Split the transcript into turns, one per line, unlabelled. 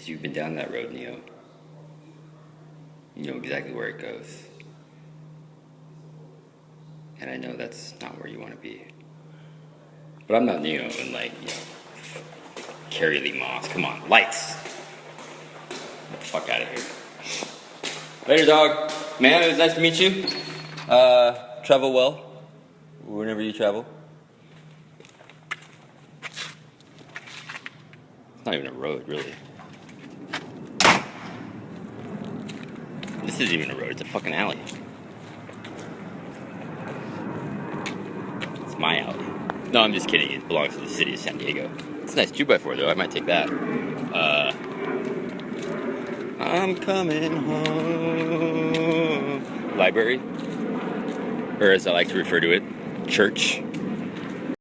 Because you've been down that road, Neo. You know exactly where it goes. And I know that's not where you want to be. But I'm not Neo and Carrie Lee Moss. Come on, lights. Get the fuck out of here. Later, dog. Man, it was nice to meet you. Travel well. Whenever you travel. It's not even a road, really. This isn't even a road, it's a fucking alley. It's my alley. No, I'm just kidding. It belongs to the city of San Diego. It's a nice 2x4 though. I might take that. I'm coming home. Library, or as I like to refer to it, church.